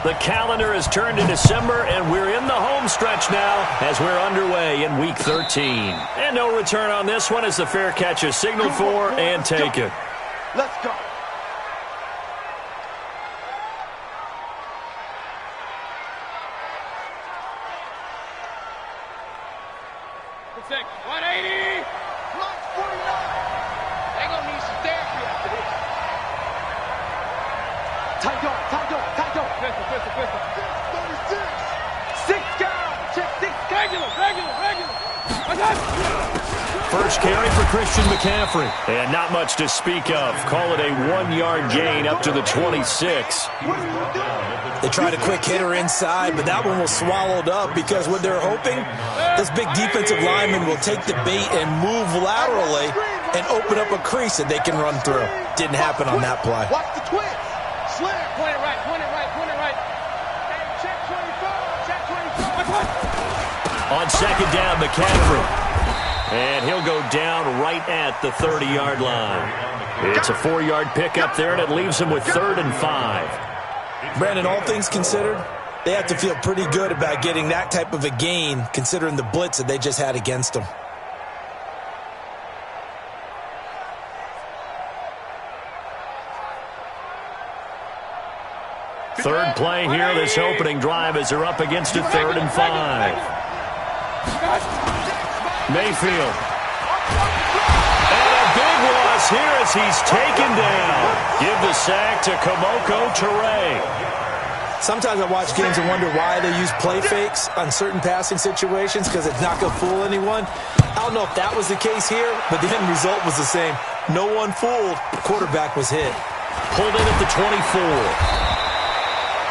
The calendar has turned to December, and we're in the home stretch now as we're underway in Week 13. And no return on this one as the fair catch is signaled for and taken. Let's go. Protect. 180. Block 49. They're going to need some therapy after this. Tight door, tight door, tight door. Pistol. 36. 6 guys. Check 6 guys. Regular. First carry for Christian McCaffrey. And not much to speak of. Call it a 1-yard gain up to the 26. What are you doing? They tried a quick hitter inside, but that one was swallowed up because what they're hoping, this big defensive lineman will take the bait and move laterally and open up a crease that they can run through. Didn't happen on that play. Watch the twist. Slam. Point it right. Hey, check 25. On second down, McCaffrey. And he'll go down right at the 30-yard line. It's a 4-yard pickup there, and it leaves him with 3rd and 5. Brandon, all things considered, they have to feel pretty good about getting that type of a gain considering the blitz that they just had against them. Third play here, this opening drive as they're up against a 3rd and 5. Mayfield. And a big loss here as he's taken down. Give the sack to Kamoko Toure. Sometimes I watch games and wonder why they use play fakes on certain passing situations because it's not going to fool anyone. I don't know if that was the case here, but the end result was the same. No one fooled. The quarterback was hit. Pulled in at the 24.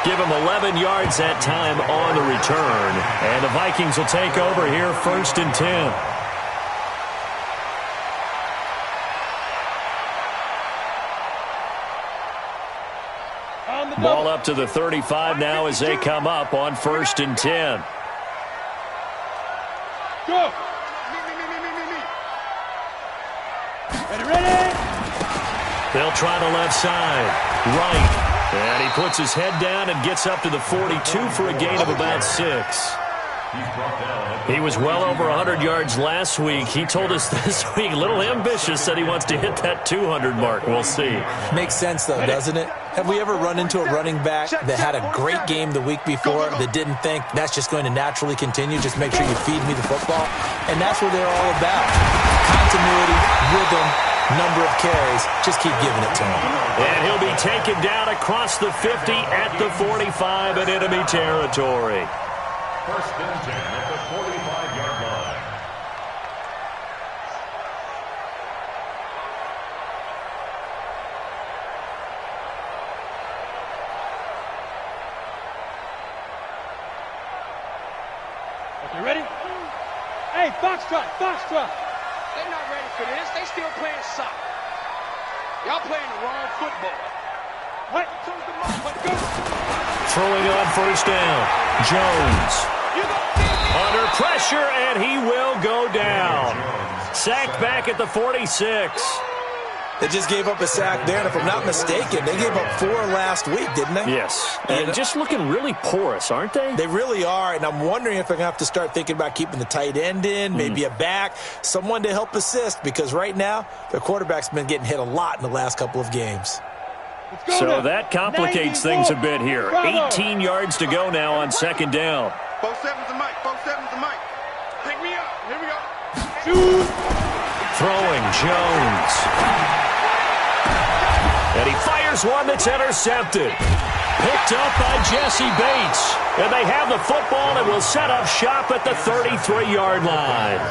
Give him 11 yards that time on the return. And the Vikings will take over here 1st and 10. Ball up to the 35 now as they come up on 1st and 10. Go. Ready. They'll try the left side. Right. And he puts his head down and gets up to the 42 for a gain of about 6. He was well over 100 yards last week. He told us this week, a little ambitious, said he wants to hit that 200 mark. We'll see. Makes sense, though, doesn't it? Have we ever run into a running back that had a great game the week before that didn't think that's just going to naturally continue? Just make sure you feed me the football. And that's what they're all about. Continuity, rhythm, number of carries. Just keep giving it to him. And he'll be taken down across the 50 at the 45 in enemy territory. 1st and 10 at the 45-yard line. Okay, ready? Hey, Foxtrot. They're not ready for this. They still playing soccer. Y'all playing the wrong football. What? Go. Throwing on 1st down. Jones. Under pressure, and he will go down. Sacked back at the 46. They just gave up a sack there, and if I'm not mistaken, they gave up 4 last week, didn't they? Yes. And just looking really porous, aren't they? They really are, and I'm wondering if they're going to have to start thinking about keeping the tight end in, maybe a back, someone to help assist, because right now, their quarterback's been getting hit a lot in the last couple of games. So that complicates things a bit here. 18 yards to go now on 2nd down. 4-7's the mic. Pick me up. Here we go. Shoot. Throwing Jones. And he fires one that's intercepted. Picked up by Jesse Bates. And they have the football and will set up shop at the 33-yard line.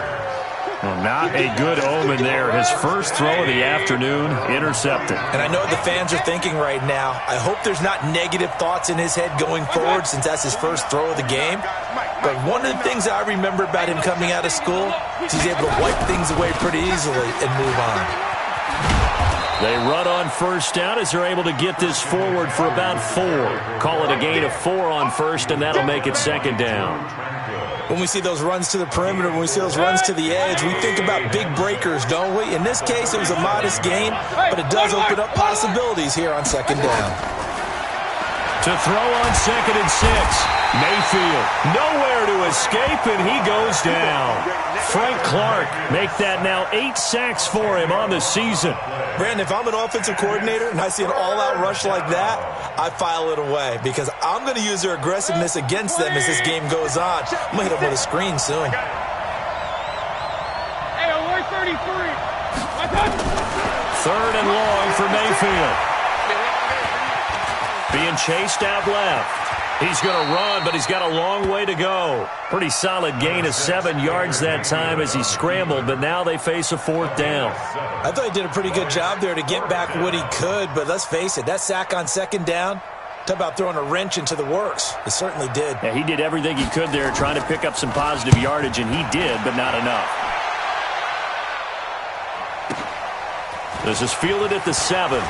Well, not a good omen there. His first throw of the afternoon, intercepted. And I know what the fans are thinking right now. I hope there's not negative thoughts in his head going forward since that's his first throw of the game. But one of the things that I remember about him coming out of school is he's able to wipe things away pretty easily and move on. They run on 1st down as they're able to get this forward for about 4. Call it a gain of 4 on 1st, and that'll make it 2nd down. When we see those runs to the perimeter, when we see those runs to the edge, we think about big breakers, don't we? In this case, it was a modest gain, but it does open up possibilities here on 2nd down. To throw on 2nd and 6. Mayfield nowhere to escape, and he goes down. Frank Clark make that now 8 sacks for him on the season. Brandon, if I'm an offensive coordinator and I see an all-out rush like that, I file it away because I'm going to use their aggressiveness against them as this game goes on. I'm going to hit them with a screen soon. Hey, away 33. 3rd and long for Mayfield. Being chased out left. He's going to run, but he's got a long way to go. Pretty solid gain of 7 yards that time as he scrambled, but now they face a 4th down. I thought he did a pretty good job there to get back what he could, but let's face it, that sack on 2nd down, talk about throwing a wrench into the works. It certainly did. Yeah, he did everything he could there trying to pick up some positive yardage, and he did, but not enough. This is fielded at the 7.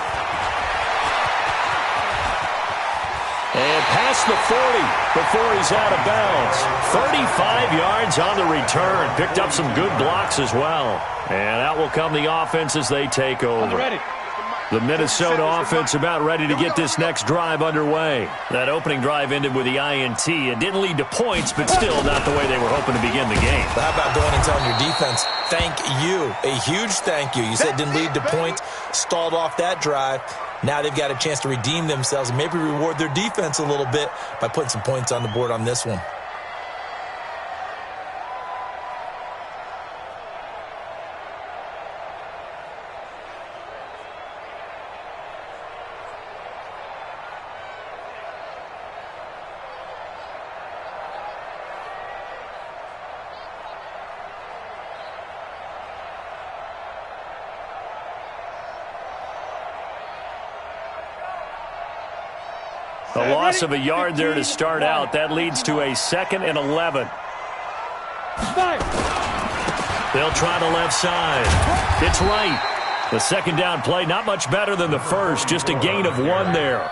And past the 40 before he's out of bounds. 35 yards on the return. Picked up some good blocks as well. And out will come the offense as they take over. The Minnesota offense about ready to get this next drive underway. That opening drive ended with the INT. It didn't lead to points, but still not the way they were hoping to begin the game. But how about going and telling your defense, thank you, a huge thank you. You said it didn't lead to points, stalled off that drive. Now they've got a chance to redeem themselves and maybe reward their defense a little bit by putting some points on the board on this one. A loss of a yard there to start out. That leads to a 2nd and 11. They'll try the left side. It's right. The 2nd down play, not much better than the first. Just a gain of 1 there.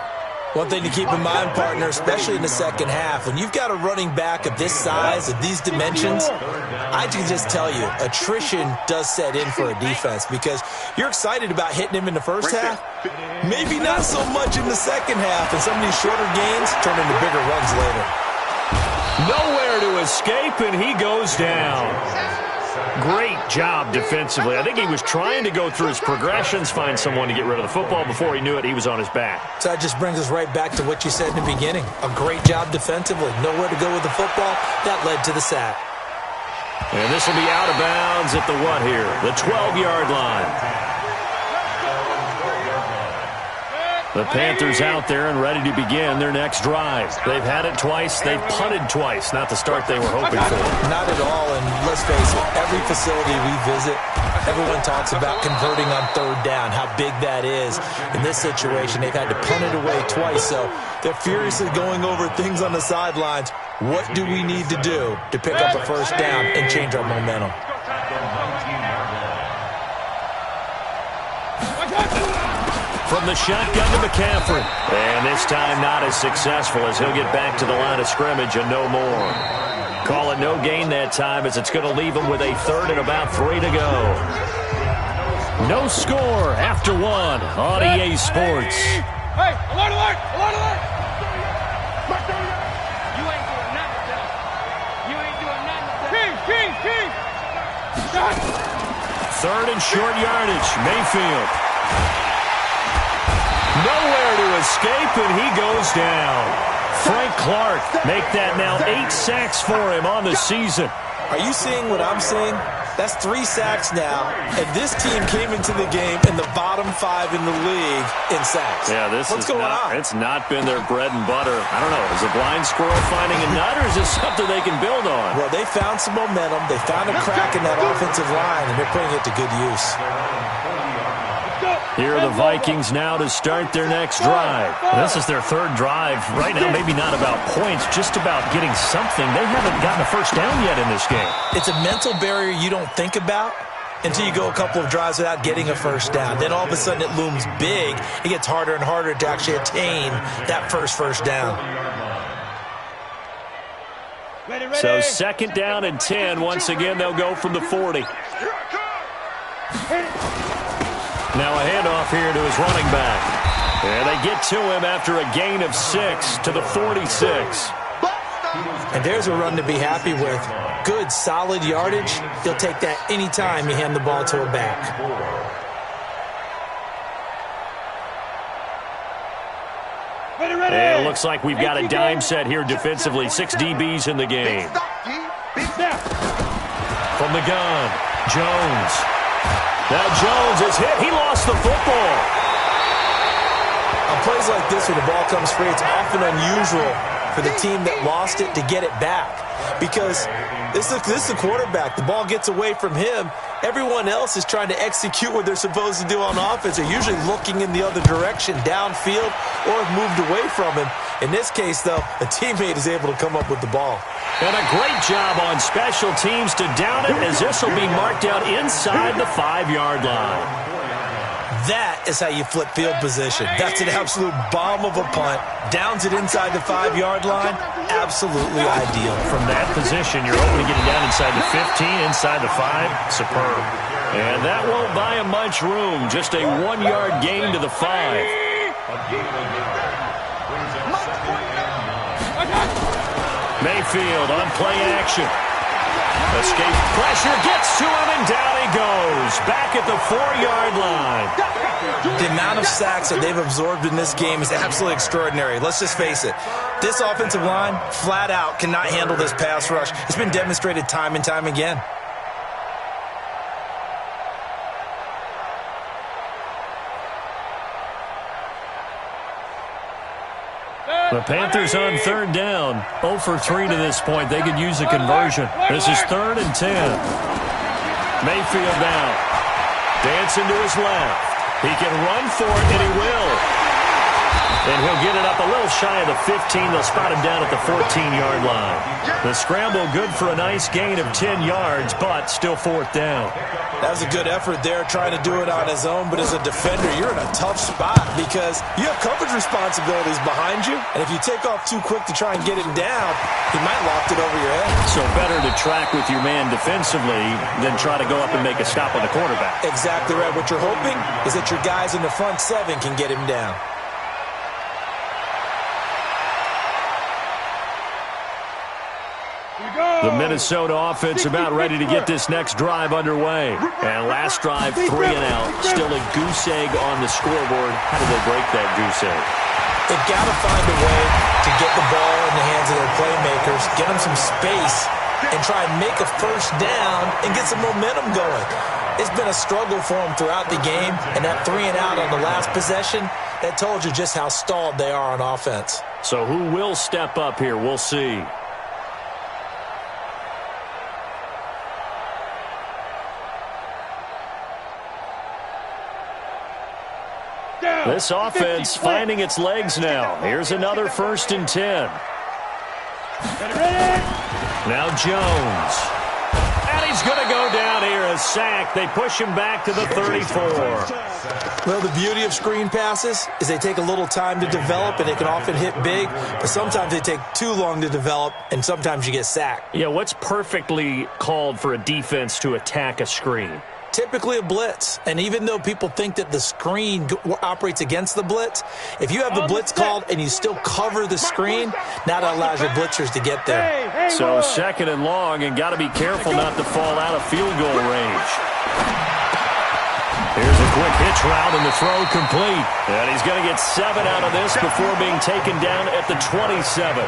One thing to keep in mind, partner, especially in the second half, when you've got a running back of this size, of these dimensions, I can just tell you, attrition does set in for a defense because you're excited about hitting him in the first half. Maybe not so much in the second half, and some of these shorter gains turn into bigger runs later. Nowhere to escape, and he goes down. Great job defensively. I think he was trying to go through his progressions, find someone to get rid of the football. Before he knew it, he was on his back. So that just brings us right back to what you said in the beginning. A great job defensively. Nowhere to go with the football. That led to the sack. And this will be out of bounds at the what here? The 12-yard line. The Panthers out there and ready to begin their next drive. They've had it twice. They've punted twice. Not the start they were hoping for. Not at all, and let's face it, every facility we visit, everyone talks about converting on 3rd down, how big that is. In this situation, they've had to punt it away twice, so they're furiously going over things on the sidelines. What do we need to do to pick up a 1st down and change our momentum? From the shotgun to McCaffrey. And this time not as successful as he'll get back to the line of scrimmage and no more. Call it no gain that time as it's going to leave him with a 3rd and about 3 to go. No score after 1 on EA Sports. Hey, alert, alert, alert, alert. You ain't doing nothing with them. You ain't doing nothing with them. King. Shot. 3rd and short yardage. Mayfield. Nowhere to escape, and he goes down. Frank Clark make that now 8 sacks for him on the season. Are you seeing what I'm seeing? That's 3 sacks now, and this team came into the game in the bottom 5 in the league in sacks. Yeah, What's going on? It's not been their bread and butter. I don't know. Is a blind squirrel finding a nut, or is this something they can build on? Well, they found some momentum. They found a crack in that offensive line, and they're putting it to good use. Here are the Vikings now to start their next drive. This is their 3rd drive. Right now, maybe not about points, just about getting something. They haven't gotten a 1st down yet in this game. It's a mental barrier you don't think about until you go a couple of drives without getting a 1st down. Then all of a sudden it looms big. It gets harder and harder to actually attain that first down. Ready. So 2nd down and 10. Once again, they'll go from the 40. Now a handoff here to his running back. And they get to him after a gain of 6 to the 46. And there's a run to be happy with. Good, solid yardage. He'll take that anytime you hand the ball to a back. And it looks like we've got a dime set here defensively. 6 DBs in the game. From the gun, Jones. Now Jones is hit. He lost the football. On plays like this where the ball comes free, it's often unusual for the team that lost it to get it back. Because this is the quarterback. The ball gets away from him. Everyone else is trying to execute what they're supposed to do on offense. They're usually looking in the other direction, downfield, or have moved away from him. In this case, though, a teammate is able to come up with the ball. And a great job on special teams to down it, as this will be marked out inside the 5-yard line. That is how you flip field position. That's an absolute bomb of a punt. Downs it inside the 5-yard line. Absolutely ideal. From that position, you're hoping to get it down inside the 15, inside the 5. Superb. And that won't buy him much room. Just a 1-yard gain to the 5. Mayfield on play action. Escape pressure, gets to him, and down he goes. Back at the 4-yard line. The amount of sacks that they've absorbed in this game is absolutely extraordinary. Let's just face it. This offensive line, flat out, cannot handle this pass rush. It's been demonstrated time and time again. The Panthers on 3rd down. 0 for 3 to this point. They could use a conversion. This is 3rd and 10. Mayfield now. Dancing to his left. He can run for it, and he will. And he'll get it up a little shy of the 15. They'll spot him down at the 14-yard line. The scramble good for a nice gain of 10 yards, but still 4th down. That was a good effort there, trying to do it on his own. But as a defender, you're in a tough spot because you have coverage responsibilities behind you. And if you take off too quick to try and get him down, he might loft it over your head. So better to track with your man defensively than try to go up and make a stop on the quarterback. Exactly right. What you're hoping is that your guys in the front 7 can get him down. The Minnesota offense about ready to get this next drive underway. And last drive, 3 and out. Still a goose egg on the scoreboard. How do they break that goose egg? They've got to find a way to get the ball in the hands of their playmakers, get them some space, and try and make a first down and get some momentum going. It's been a struggle for them throughout the game, and that 3 and out on the last possession, that told you just how stalled they are on offense. So who will step up here? We'll see. This offense finding its legs now. Here's another 1st and 10. Now Jones. And he's going to go down here, a sack. They push him back to the 34. Well, the beauty of screen passes is they take a little time to develop, and they can often hit big, but sometimes they take too long to develop, and sometimes you get sacked. Yeah, what's perfectly called for a defense to attack a screen? Typically a blitz, and even though people think that the screen operates against the blitz, if you have the blitz called and you still cover the screen, now that allows your blitzers to get there. So 2nd and long, and got to be careful not to fall out of field goal range. Here's a quick hitch route, and the throw complete. And he's going to get 7 out of this before being taken down at the 27.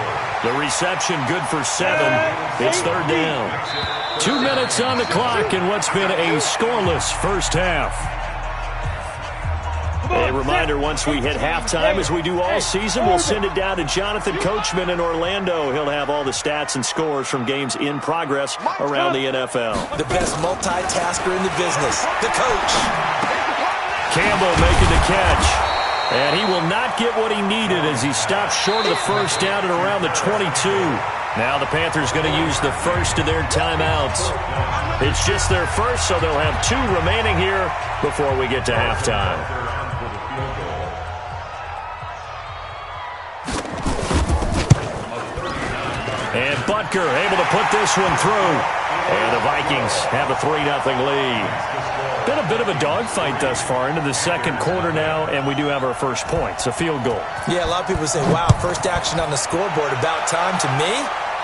The reception good for 7. It's 3rd down. 2 minutes on the clock in what's been a scoreless first half. A reminder, once we hit halftime, as we do all season, we'll send it down to Jonathan Coachman in Orlando. He'll have all the stats and scores from games in progress around the NFL. The best multitasker in the business, the coach. Campbell making the catch. And he will not get what he needed as he stopped short of the first down at around the 22. Now the Panthers going to use the first of their timeouts. It's just their first, so they'll have 2 remaining here before we get to halftime. And Butker able to put this one through. And the Vikings have a 3-0 lead. Been a bit of a dogfight thus far into the second quarter now, and we do have our first points, a field goal. Yeah, a lot of people say, wow, first action on the scoreboard, about time. To me,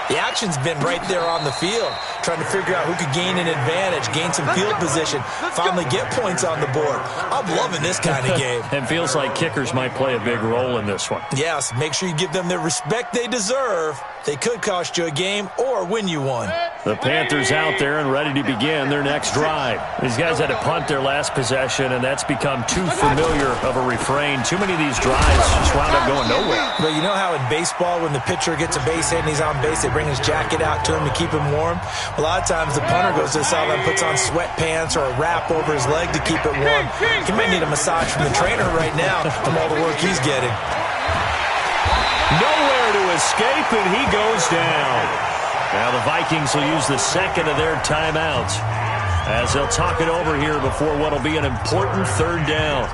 the action's been right there on the field, trying to figure out who could gain an advantage, gain some field position, finally get points on the board. I'm loving this kind of game. And feels like kickers might play a big role in this one. Yes, make sure you give them the respect they deserve. They could cost you a game or win you one. The Panthers out there and ready to begin their next drive. These guys had to punt their last possession, and that's become too familiar of a refrain. Too many of these drives just wound up going nowhere. But you know how in baseball, when the pitcher gets a base hit and he's on base, they bring his jacket out to him to keep him warm? A lot of times the punter goes to the sideline, puts on sweatpants or a wrap over his leg to keep it warm. He might need a massage from the trainer right now from all the work he's getting. Nowhere to escape, and he goes down. Now the Vikings will use the second of their timeouts as they'll talk it over here before what will be an important third down.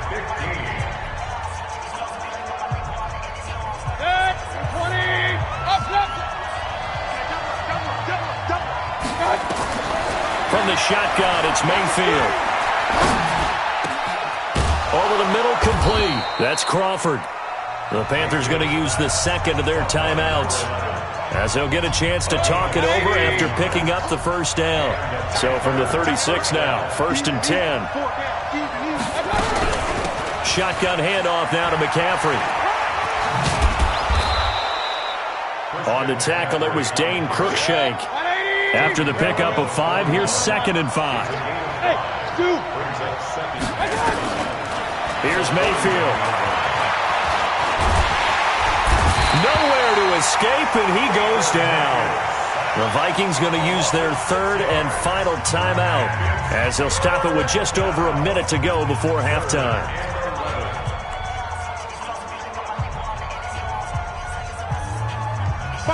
From the shotgun, it's Mayfield. Over the middle, complete. That's Crawford. The Panthers going to use the second of their timeouts as they'll get a chance to talk it over after picking up the first down. So from the 36 now, 1st and 10. Shotgun handoff now to McCaffrey. On the tackle, it was Dane Cruikshank. After the pickup of 5, here's 2nd and 5. Here's Mayfield. Nowhere to escape, and he goes down. The Vikings going to use their third and final timeout as they'll stop it with just over a minute to go before halftime.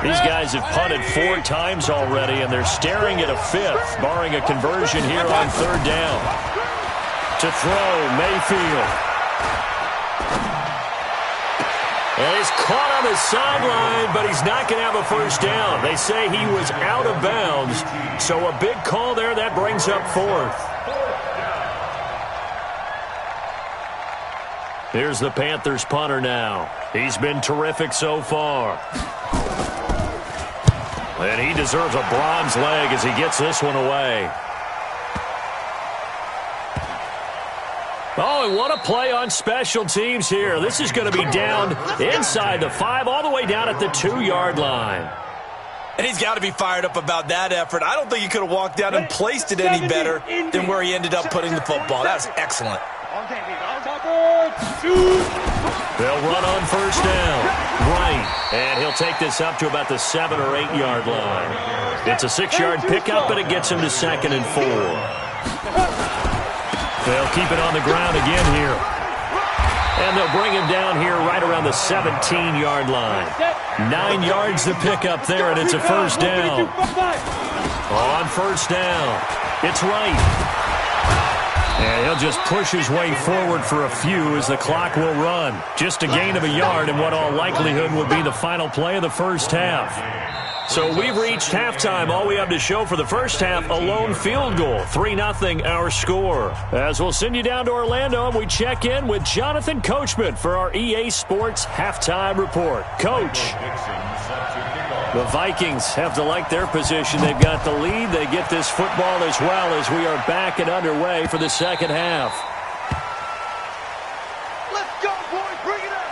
These guys have punted 4 times already, and they're staring at a 5th, barring a conversion here on 3rd down. To throw, Mayfield. And he's caught on the sideline, but he's not going to have a first down. They say he was out of bounds, so a big call there. That brings up 4th. Here's the Panthers punter now. He's been terrific so far. And he deserves a bronze leg as he gets this one away. Oh, and what a play on special teams here. This is going to be down inside the 5, all the way down at the 2-yard line. And he's got to be fired up about that effort. I don't think he could have walked down and placed it any better than where he ended up putting the football. That's excellent. They'll run on 1st down. Right. And he'll take this up to about the 7 or 8-yard line. It's a 6-yard pickup, but it gets him to 2nd and 4. They'll keep it on the ground again here. And they'll bring him down here right around the 17-yard line. 9 yards to pick up there, and it's a 1st down. On 1st down, it's Wright. And he'll just push his way forward for a few as the clock will run. Just a gain of a yard in what all likelihood will be the final play of the first half. So we've reached halftime. All we have to show for the first half, a lone field goal. 3-0 our score. As we'll send you down to Orlando, and we check in with Jonathan Coachman for our EA Sports Halftime Report. Coach. The Vikings have to like their position. They've got the lead. They get this football as well as we are back and underway for the second half. Let's go, boys. Bring it up.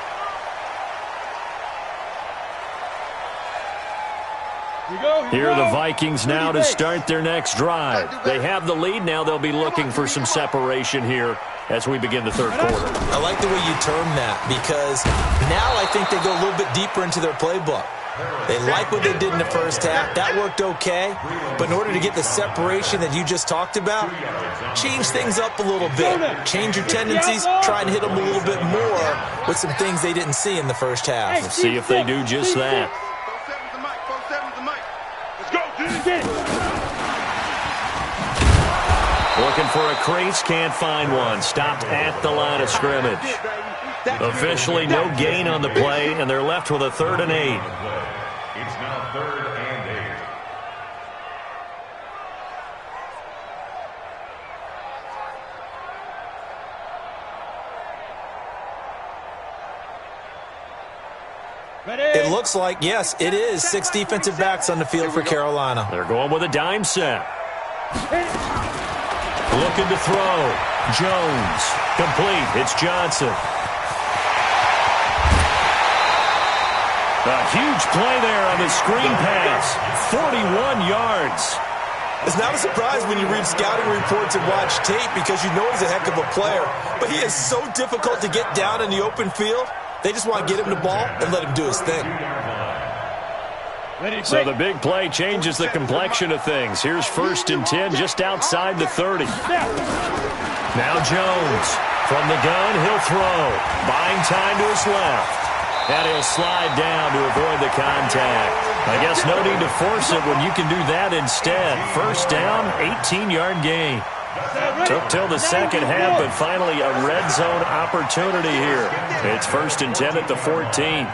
Here are the Vikings now to start their next drive. They have the lead. Now they'll be looking for some separation here as we begin the third quarter. I like the way you term that because now I think they go a little bit deeper into their playbook. They like what they did in the first half. That worked okay. But in order to get the separation that you just talked about, change things up a little bit. Change your tendencies. Try and hit them a little bit more with some things they didn't see in the first half. Let's see if they do just that. Looking for a crease, can't find one. Stopped at the line of scrimmage. Officially no gain on the play, and they're left with a 3rd and 8. It's now 3rd and 8. It looks like, yes, it is 6 defensive backs on the field for Carolina. They're going with a dime set. Looking to throw. Jones. Complete. It's Johnson. A huge play there on the screen pass. 41 yards. It's not a surprise when you read scouting reports and watch tape because you know he's a heck of a player. But he is so difficult to get down in the open field. They just want to get him the ball and let him do his thing. So the big play changes the complexion of things. Here's 1st and 10 just outside the 30. Now Jones. From the gun, he'll throw. Buying time to his left. And he'll slide down to avoid the contact. I guess no need to force it when you can do that instead. 1st down, 18-yard gain. Took till the second half, but finally a red zone opportunity here. It's 1st and 10 at the 14.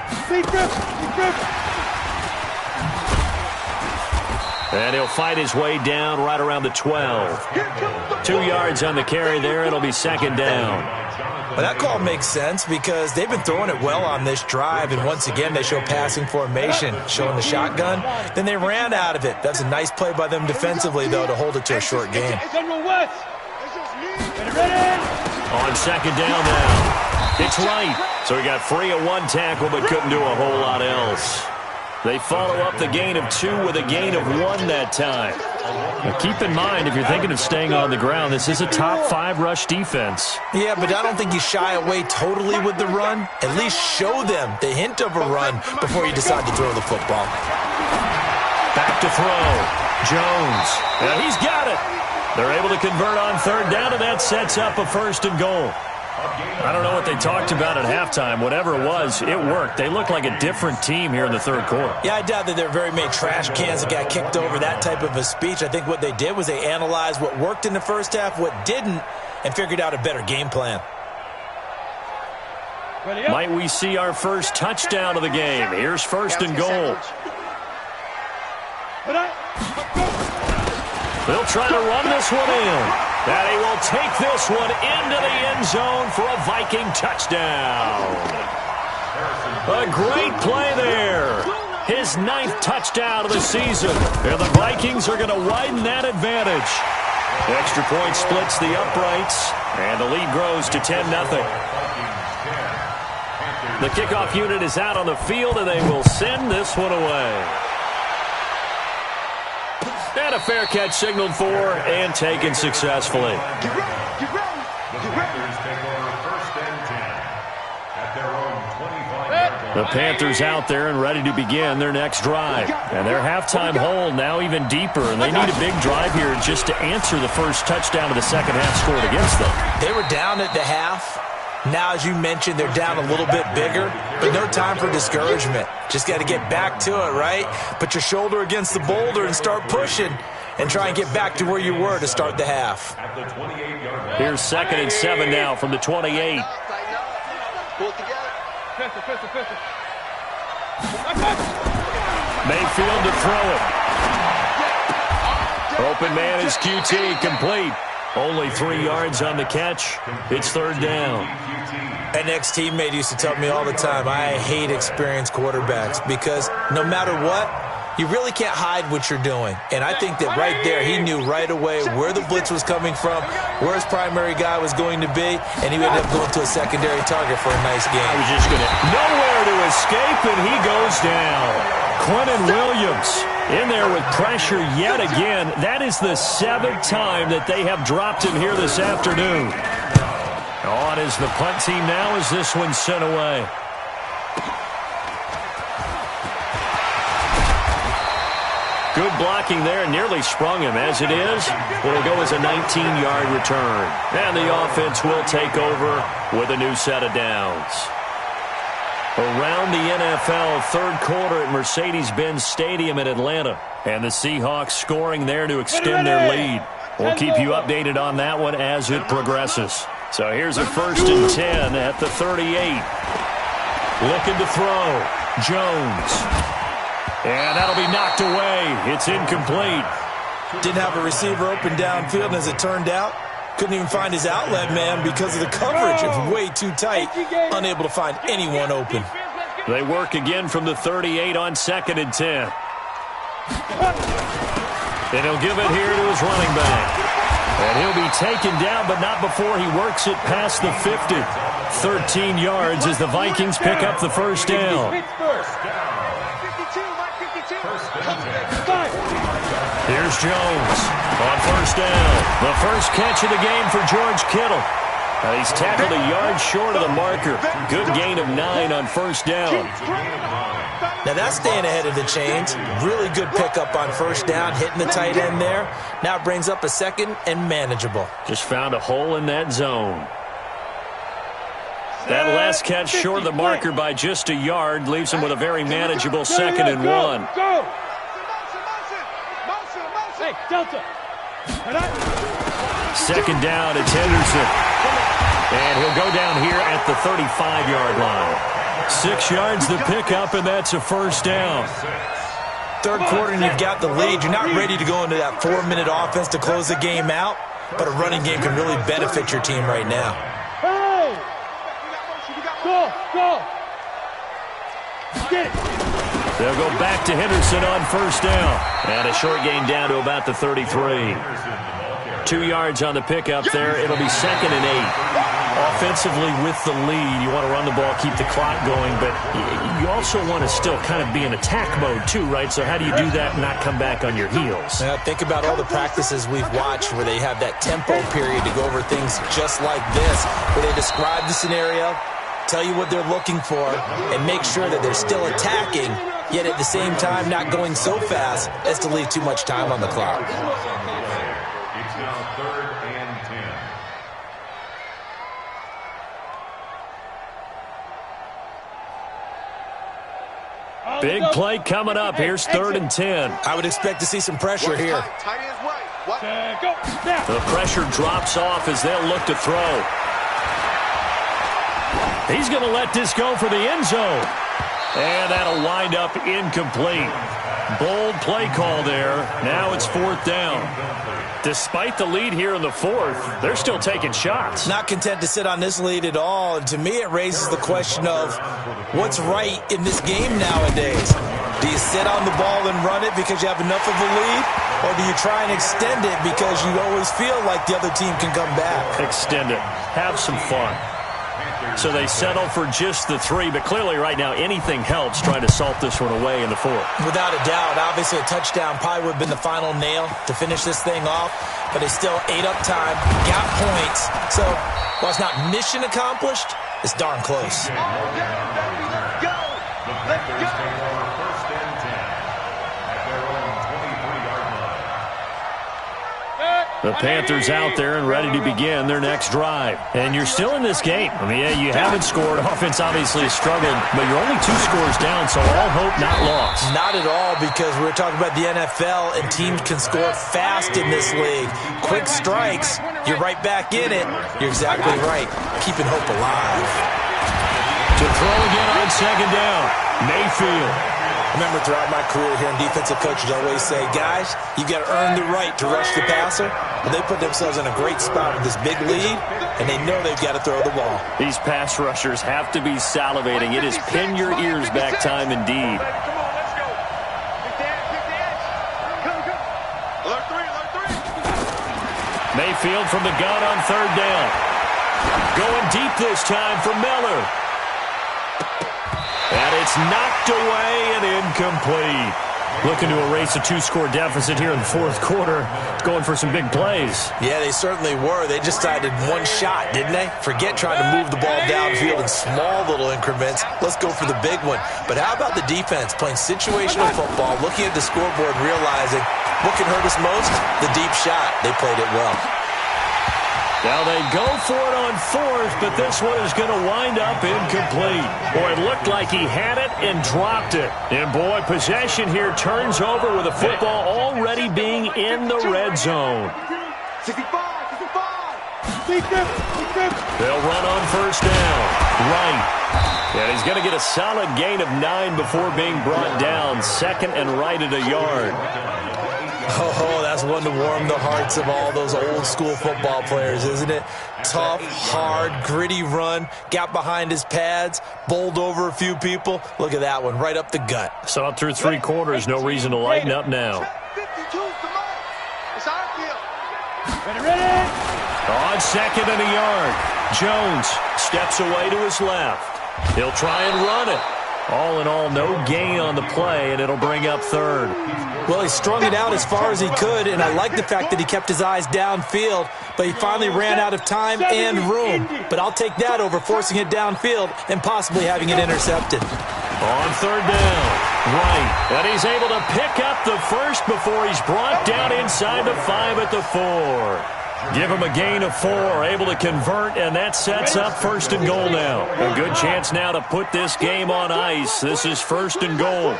And he'll fight his way down right around the 12. 2 yards on the carry there. It'll be 2nd down. Well, that call makes sense because they've been throwing it well on this drive, and once again they show passing formation, showing the shotgun. Then they ran out of it. That's a nice play by them defensively, though, to hold it to a short game. On 2nd down now. It's Wright. So he got free of 1 tackle but couldn't do a whole lot else. They follow up the gain of 2 with a gain of 1 that time. Now keep in mind, if you're thinking of staying on the ground, this is a top 5 rush defense. Yeah, but I don't think you shy away totally with the run. At least show them the hint of a run before you decide to throw the football. Back to throw. Jones. Now he's got it. They're able to convert on 3rd down, and that sets up a 1st and goal. I don't know what they talked about at halftime. Whatever it was, it worked. They look like a different team here in the 3rd quarter. Yeah, I doubt that there are very many trash cans that got kicked over, that type of a speech. I think what they did was they analyzed what worked in the first half, what didn't, and figured out a better game plan. Might we see our first touchdown of the game? Here's 1st and goal. They'll try to run this one in. And he will take this one into the end zone for a Viking touchdown. A great play there. His 9th touchdown of the season. And the Vikings are going to widen that advantage. The extra point splits the uprights, and the lead grows to 10-0. The kickoff unit is out on the field, and they will send this one away. And a fair catch signaled for and taken successfully. The Panthers out there and ready to begin their next drive. And their halftime hole now even deeper, and they need a big drive here just to answer the first touchdown of the second half scored against them. They were down at the half. Now, as you mentioned, they're down a little bit bigger, but no time for discouragement. Just got to get back to it, right? Put your shoulder against the boulder and start pushing and try and get back to where you were to start the half. Here's 2nd and 7 now from the 28. Mayfield to throw it. Open man is QT, complete. Only 3 yards on the catch. It's 3rd down. An ex-teammate used to tell me all the time, I hate experienced quarterbacks because no matter what, you really can't hide what you're doing. And I think that right there, he knew right away where the blitz was coming from, where his primary guy was going to be, and he ended up going to a secondary target for a nice game. I was just going to nowhere to escape, and he goes down. Quentin Williams in there with pressure yet again. That is the 7th time that they have dropped him here this afternoon. On is the punt team now as this one's sent away. Good blocking there, nearly sprung him. As it is, it'll go as a 19-yard return. And the offense will take over with a new set of downs. Around the NFL, 3rd quarter at Mercedes-Benz Stadium in Atlanta. And the Seahawks scoring there to extend their lead. We'll keep you updated on that one as it progresses. So here's a 1st and 10 at the 38. Looking to throw. Jones. And that'll be knocked away. It's incomplete. Didn't have a receiver open downfield, and as it turned out, couldn't even find his outlet man because of the coverage. It was way too tight, unable to find anyone open. They work again from the 38 on 2nd and 10. And he'll give it here to his running back. And he'll be taken down, but not before he works it past the 50. 13 yards as the Vikings pick up the first down. Here's Jones on first down. The first catch of the game for George Kittle. He's tackled a yard short of the marker. Good gain of 9 on first down. Now that's staying ahead of the chains. Really good pickup on first down, hitting the tight end there. Now it brings up a second and manageable. Just found a hole in that zone. That last catch short of the marker by just a yard leaves him with a very manageable 2nd and 1. Hey, Delta. 2nd down, it's Henderson. And he'll go down here at the 35-yard line. 6 yards the pickup, and that's a first down. Third quarter and you've got the lead. You're not ready to go into that 4-minute offense to close the game out, but a running game can really benefit your team right now. Hey! Go! Get it! They'll go back to Henderson on first down. And a short gain down to about the 33. 2 yards on the pickup there. It'll be 2nd and 8. Offensively with the lead, you want to run the ball, keep the clock going, but you also want to still kind of be in attack mode too, right? So how do you do that and not come back on your heels? Think about all the practices we've watched where they have that tempo period to go over things just like this, where they describe the scenario, tell you what they're looking for, and make sure that they're still attacking, yet at the same time not going so fast as to leave too much time on the clock. It's now 3rd and 10. Big play coming up. Here's 3rd and 10. I would expect to see some pressure here. Go! Now! The pressure drops off as they'll look to throw. He's going to let this go for the end zone. And that'll wind up incomplete. Bold play call there. Now it's 4th down. Despite the lead here in the 4th, they're still taking shots. Not content to sit on this lead at all. And to me, it raises the question of what's right in this game nowadays. Do you sit on the ball and run it because you have enough of a lead? Or do you try and extend it because you always feel like the other team can come back? Extend it. Have some fun. So they settle for just the 3, but clearly right now anything helps trying to salt this one away in the 4th. Without a doubt, obviously a touchdown probably would have been the final nail to finish this thing off, but they still ate up time, got points. So while it's not mission accomplished, it's darn close. The Panthers take over 1st and 10 at their own 23-yard line. The Panthers out there and ready to begin their next drive. And you're still in this game. I mean, yeah, you haven't scored. Offense obviously has struggled, but you're only 2 scores down, so all hope not lost. Not at all, because we're talking about the NFL, and teams can score fast in this league. Quick strikes, you're right back in it. You're exactly right. Keeping hope alive. To throw again on 2nd down, Mayfield. I remember throughout my career hearing defensive coaches always say, guys, you got to earn the right to rush the passer. But they put themselves in a great spot with this big lead, and they know they've got to throw the ball. These pass rushers have to be salivating. It is pin your ears back time indeed. Mayfield from the gun on 3rd down. Going deep this time for Miller. And it's knocked away and incomplete. Looking to erase a 2-score deficit here in the 4th quarter. Going for some big plays. Yeah, they certainly were. They just decided one shot, didn't they? Forget trying to move the ball downfield in small little increments. Let's go for the big one. But how about the defense playing situational football, looking at the scoreboard, realizing what can hurt us most? The deep shot. They played it well. Now they go for it on 4th, but this one is going to wind up incomplete. Boy, it looked like he had it and dropped it. And boy, possession here turns over with the football already being in the red zone. 65. They'll run on 1st down. Right. And he's going to get a solid gain of 9 before being brought down. 2nd and right at a yard. Oh, that's one to warm the hearts of all those old school football players, isn't it? Tough, hard, gritty run, got behind his pads, bowled over a few people. Look at that one, right up the gut. Saw it through 3 quarters, no reason to lighten up now. Ready. On second and a yard, Jones steps away to his left. He'll try and run it. All in all, no gain on the play, and it'll bring up third. Well, he strung it out as far as he could, and I like the fact that he kept his eyes downfield, but he finally ran out of time and room. But I'll take that over forcing it downfield and possibly having it intercepted. On third down, right, and he's able to pick up the first before he's brought down inside the 5 at the 4. Give him a gain of 4, able to convert, and that sets up first and goal now. A good chance now to put this game on ice. This is first and goal.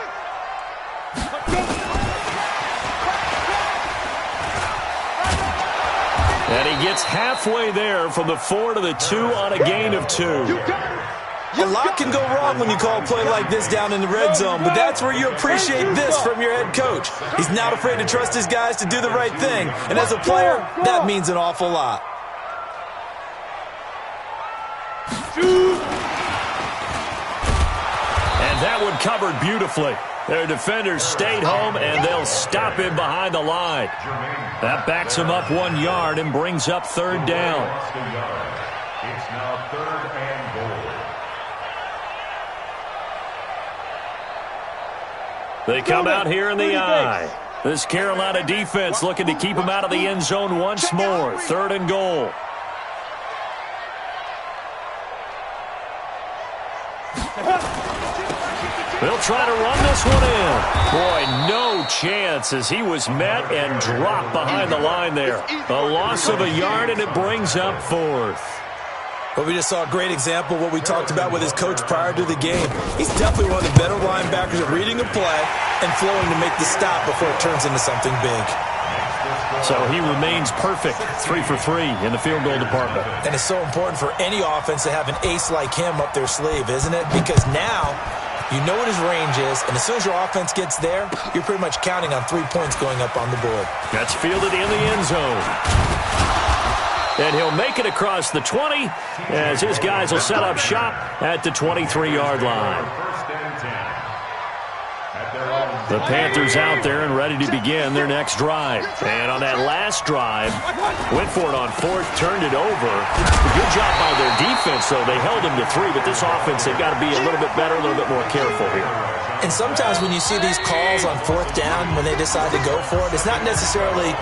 And he gets halfway there from the 4 to the 2 on a gain of 2. A lot can go wrong when you call a play like this down in the red zone, but that's where you appreciate this from your head coach. He's not afraid to trust his guys to do the right thing, and as a player, that means an awful lot. And that one covered beautifully. Their defenders stayed home, and they'll stop him behind the line. That backs him up 1 yard and brings up third down. It's now third and goal. They come out here in the eye. This Carolina defense looking to keep him out of the end zone once more. Third and goal. They'll try to run this one in. Boy, no chance as he was met and dropped behind the line there. A loss of a yard, and it brings up fourth. But we just saw a great example of what we talked about with his coach prior to the game. He's definitely one of the better linebackers at reading a play and flowing to make the stop before it turns into something big. So he remains perfect, 3 for 3 in the field goal department. And it's so important for any offense to have an ace like him up their sleeve, isn't it? Because now you know what his range is, and as soon as your offense gets there, you're pretty much counting on 3 points going up on the board. That's fielded in the end zone. And he'll make it across the 20 as his guys will set up shop at the 23-yard line. The Panthers out there and ready to begin their next drive. And on that last drive, went for it on fourth, turned it over. Good job by their defense, though. They held him to 3, but this offense, they've got to be a little bit better, a little bit more careful here. And sometimes when you see these calls on fourth down, when they decide to go for it, it's not necessarily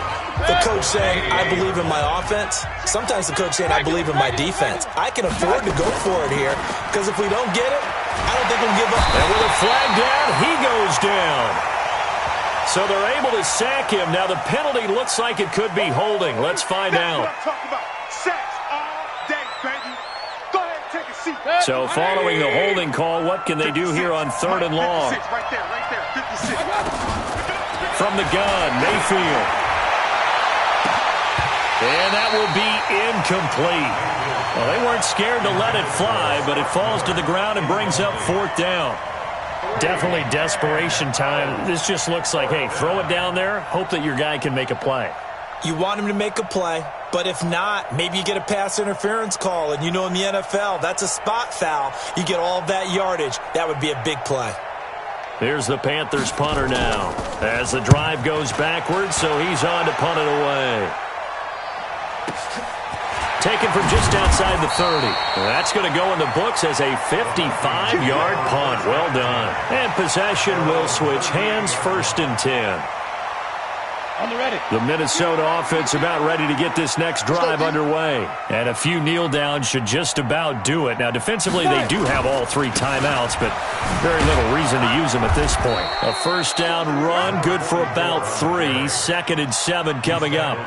the coach saying, I believe in my offense. Sometimes the coach saying, I believe in my defense. I can afford to go for it here, because if we don't get it, I don't think we'll give up. And with a flag down, he goes down. So they're able to sack him. Now the penalty looks like it could be holding. Let's find out. So following the holding call, what can they do here on third and long? From the gun, Mayfield. And that will be incomplete. Well, they weren't scared to let it fly, but it falls to the ground and brings up fourth down. Definitely desperation time. This just looks like, hey, throw it down there, hope that your guy can make a play. You want him to make a play, but if not, maybe you get a pass interference call, and you know in the NFL, that's a spot foul. You get all of that yardage. That would be a big play. Here's the Panthers punter now. As the drive goes backwards, so he's on to punt it away. Taken from just outside the 30. That's going to go in the books as a 55-yard punt. Well done. And possession will switch hands, first and 10. On the ready. The Minnesota offense about ready to get this next drive underway. And a few kneel downs should just about do it. Now, defensively, they do have all 3 timeouts, but very little reason to use them at this point. A first down run, good for about 3. Second and 7 coming up.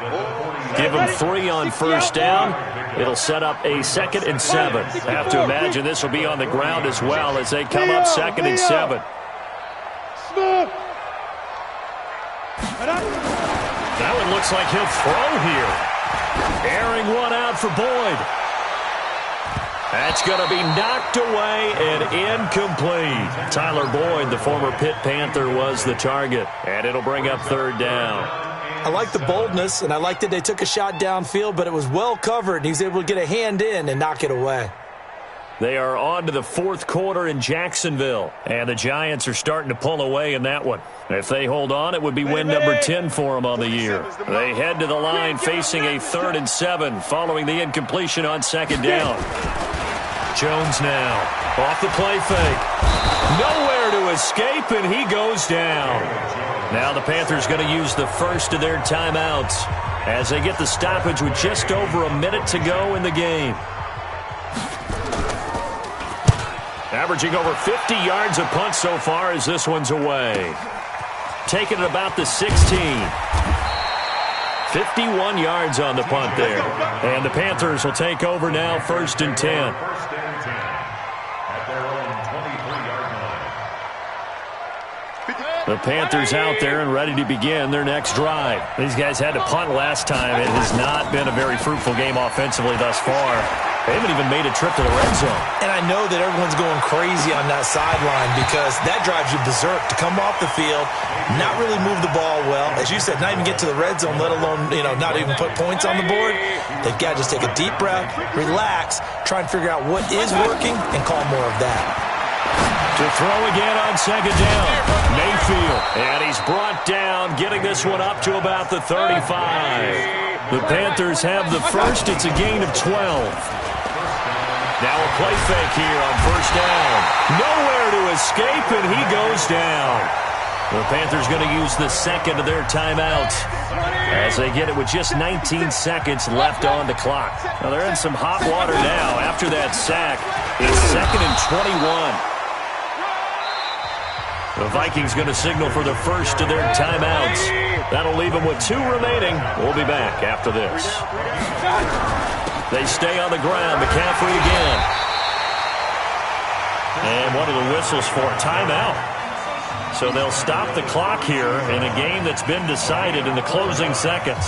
Give them 3 on first down. It'll set up a second and 7. Have to imagine this will be on the ground as well as they come up second and 7. That one looks like he'll throw here. Airing one out for Boyd. That's going to be knocked away and incomplete. Tyler Boyd, the former Pitt Panther, was the target, and it'll bring up third down. I like the boldness, and I like that they took a shot downfield, but it was well covered, and he was able to get a hand in and knock it away. They are on to the fourth quarter in Jacksonville, and the Giants are starting to pull away in that one. If they hold on, it would be win number 10 for them on the year. They head to the line facing a 3rd and 7 following the incompletion on second down. Jones now off the play fake. Nowhere to escape, and he goes down. Now the Panthers going to use the first of their timeouts as they get the stoppage with just over a minute to go in the game. Averaging over 50 yards a punt so far as this one's away. Taking it about the 16. 51 yards on the punt there. And the Panthers will take over now, 1st and 10. First and 10 at their own 23-yard line. The Panthers out there and ready to begin their next drive. These guys had to punt last time. It has not been a very fruitful game offensively thus far. They haven't even made a trip to the red zone. And I know that everyone's going crazy on that sideline because that drives you berserk to come off the field, not really move the ball well. As you said, not even get to the red zone, let alone, not even put points on the board. They've got to just take a deep breath, relax, try and figure out what is working, and call more of that. To throw again on second down. Mayfield. And he's brought down, getting this one up to about the 35. The Panthers have the first. It's a gain of 12. Now a play fake here on first down. Nowhere to escape, and he goes down. The Panthers going to use the second of their timeouts as they get it with just 19 seconds left on the clock. Now they're in some hot water now after that sack. It's 2nd and 21. The Vikings going to signal for the first of their timeouts. That'll leave them with 2 remaining. We'll be back after this. They stay on the ground. McCaffrey again. And what are the whistles for? Timeout. So they'll stop the clock here in a game that's been decided in the closing seconds.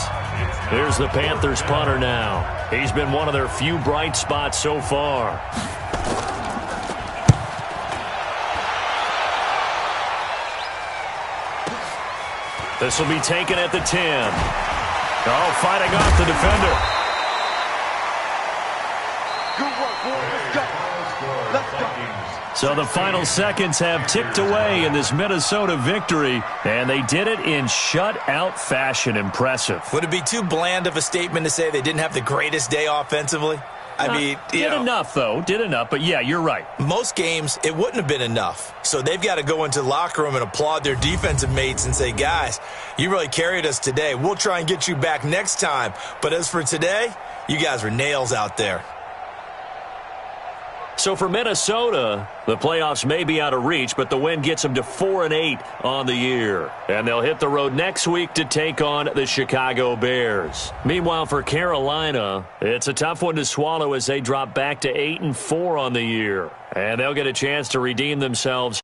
Here's the Panthers punter now. He's been one of their few bright spots so far. This will be taken at the 10. Oh, fighting off the defender. Good work, boy. Let's go. Let's go. So the final seconds have ticked away in this Minnesota victory, and they did it in shutout fashion. Impressive. Would it be too bland of a statement to say they didn't have the greatest day offensively? Did enough, though. Did enough. But, yeah, you're right. Most games, it wouldn't have been enough. So they've got to go into the locker room and applaud their defensive mates and say, guys, you really carried us today. We'll try and get you back next time. But as for today, you guys were nails out there. So for Minnesota, the playoffs may be out of reach, but the win gets them to 4-8 on the year. And they'll hit the road next week to take on the Chicago Bears. Meanwhile, for Carolina, it's a tough one to swallow as they drop back to 8-4 on the year. And they'll get a chance to redeem themselves